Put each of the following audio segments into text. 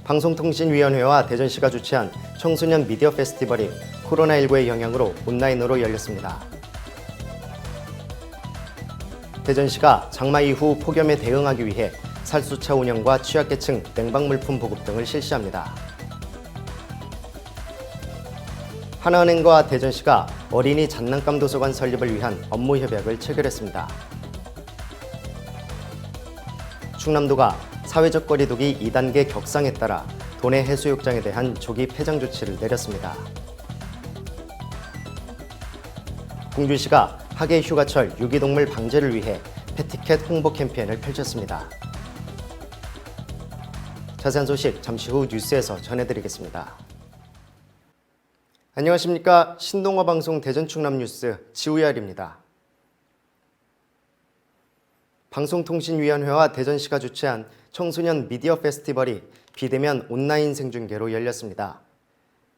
방송통신위원회와 대전시가 주최한 청소년 미디어 페스티벌이 코로나19의 영향으로 온라인으로 열렸습니다. 대전시가 장마 이후 폭염에 대응하기 위해 살수차 운영과 취약계층 냉방물품 보급 등을 실시합니다. 하나은행과 대전시가 어린이 장난감 도서관 설립을 위한 업무 협약을 체결했습니다. 충남도가 사회적 거리두기 2단계 격상에 따라 도내 해수욕장에 대한 조기 폐장 조치를 내렸습니다. 공주시가 하계 휴가철 유기동물 방제를 위해 패티켓 홍보 캠페인을 펼쳤습니다. 자세한 소식 잠시 후 뉴스에서 전해드리겠습니다. 안녕하십니까. 신동아 방송 대전 충남 뉴스 지우열입니다. 방송통신위원회와 대전시가 주최한 청소년 미디어 페스티벌이 비대면 온라인 생중계로 열렸습니다.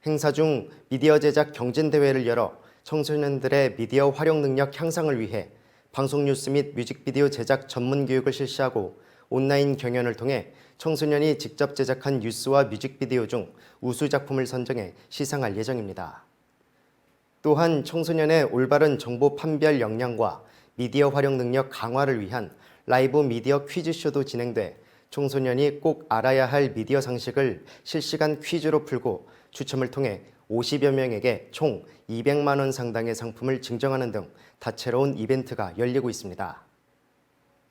행사 중 미디어 제작 경진대회를 열어 청소년들의 미디어 활용 능력 향상을 위해 방송 뉴스 및 뮤직비디오 제작 전문 교육을 실시하고 온라인 경연을 통해 청소년이 직접 제작한 뉴스와 뮤직비디오 중 우수 작품을 선정해 시상할 예정입니다. 또한 청소년의 올바른 정보 판별 역량과 미디어 활용 능력 강화를 위한 라이브 미디어 퀴즈쇼도 진행돼 청소년이 꼭 알아야 할 미디어 상식을 실시간 퀴즈로 풀고 추첨을 통해 50여 명에게 총 200만 원 상당의 상품을 증정하는 등 다채로운 이벤트가 열리고 있습니다.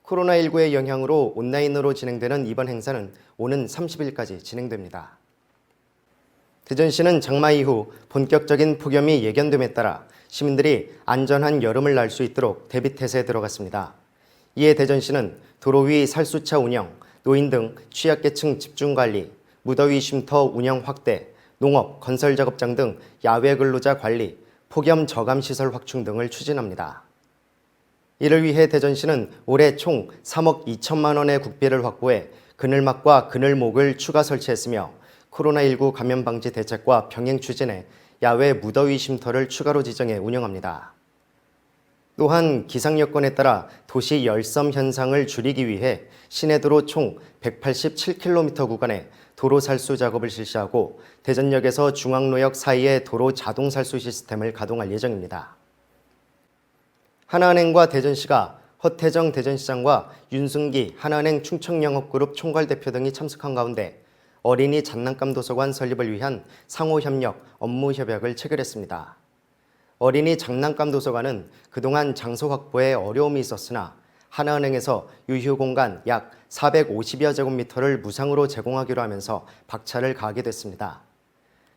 코로나19의 영향으로 온라인으로 진행되는 이번 행사는 오는 30일까지 진행됩니다. 대전시는 장마 이후 본격적인 폭염이 예견됨에 따라 시민들이 안전한 여름을 날 수 있도록 대비태세에 들어갔습니다. 이에 대전시는 도로 위 살수차 운영, 노인 등 취약계층 집중관리, 무더위 쉼터 운영 확대, 농업, 건설작업장 등 야외 근로자 관리, 폭염 저감시설 확충 등을 추진합니다. 이를 위해 대전시는 올해 총 3억 2천만 원의 국비를 확보해 그늘막과 그늘목을 추가 설치했으며 코로나19 감염 방지 대책과 병행 추진에 야외 무더위 쉼터를 추가로 지정해 운영합니다. 또한 기상 여건에 따라 도시 열섬 현상을 줄이기 위해 시내도로 총 187km 구간에 도로 살수 작업을 실시하고 대전역에서 중앙로역 사이의 도로 자동 살수 시스템을 가동할 예정입니다. 하나은행과 대전시가 허태정 대전시장과 윤승기 하나은행 충청영업그룹 총괄대표 등이 참석한 가운데 어린이 장난감 도서관 설립을 위한 상호협력 업무 협약을 체결했습니다. 어린이 장난감 도서관은 그동안 장소 확보에 어려움이 있었으나 하나은행에서 유휴 공간 약 450여 제곱미터를 무상으로 제공하기로 하면서 박차를 가하게 됐습니다.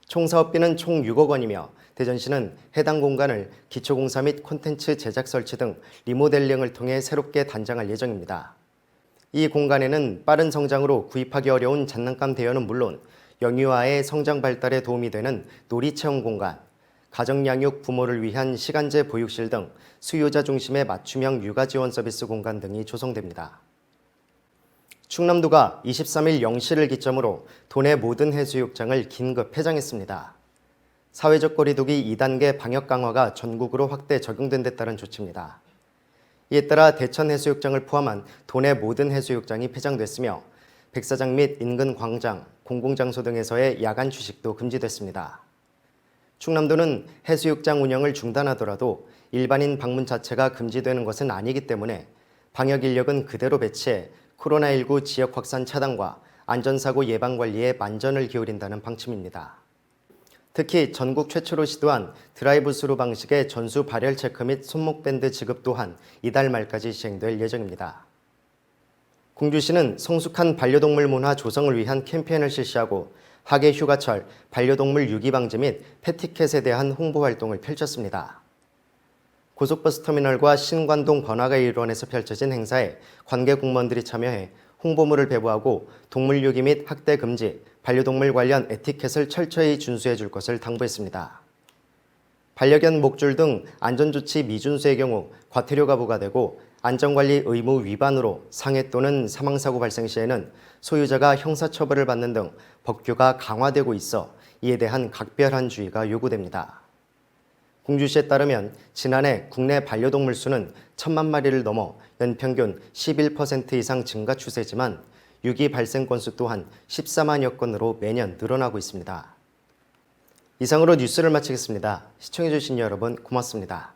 총 사업비는 총 6억 원이며 대전시는 해당 공간을 기초공사 및 콘텐츠 제작 설치 등 리모델링을 통해 새롭게 단장할 예정입니다. 이 공간에는 빠른 성장으로 구입하기 어려운 장난감 대여는 물론 영유아의 성장 발달에 도움이 되는 놀이체험 공간, 가정양육 부모를 위한 시간제 보육실 등 수요자 중심의 맞춤형 육아 지원 서비스 공간 등이 조성됩니다. 충남도가 23일 0시를 기점으로 도내 모든 해수욕장을 긴급 폐장했습니다. 사회적 거리두기 2단계 방역 강화가 전국으로 확대 적용된 데 따른 조치입니다. 이에 따라 대천 해수욕장을 포함한 도내 모든 해수욕장이 폐장됐으며 백사장 및 인근 광장, 공공장소 등에서의 야간 휴식도 금지됐습니다. 충남도는 해수욕장 운영을 중단하더라도 일반인 방문 자체가 금지되는 것은 아니기 때문에 방역 인력은 그대로 배치해 코로나19 지역 확산 차단과 안전사고 예방 관리에 만전을 기울인다는 방침입니다. 특히 전국 최초로 시도한 드라이브스루 방식의 전수 발열 체크 및 손목밴드 지급 또한 이달 말까지 시행될 예정입니다. 공주시는 성숙한 반려동물 문화 조성을 위한 캠페인을 실시하고 하계 휴가철 반려동물 유기 방지 및 패티켓에 대한 홍보 활동을 펼쳤습니다. 고속버스 터미널과 신관동 번화가 일원에서 펼쳐진 행사에 관계 공무원들이 참여해 홍보물을 배부하고 동물 유기 및 학대 금지, 반려동물 관련 에티켓을 철저히 준수해 줄 것을 당부했습니다. 반려견 목줄 등 안전조치 미준수의 경우 과태료가 부과되고 안전관리 의무 위반으로 상해 또는 사망사고 발생 시에는 소유자가 형사처벌을 받는 등 법규가 강화되고 있어 이에 대한 각별한 주의가 요구됩니다. 공주시에 따르면 지난해 국내 반려동물 수는 1,000만 마리를 넘어 연평균 11% 이상 증가 추세지만 유기 발생 건수 또한 14만여 건으로 매년 늘어나고 있습니다. 이상으로 뉴스를 마치겠습니다. 시청해주신 여러분 고맙습니다.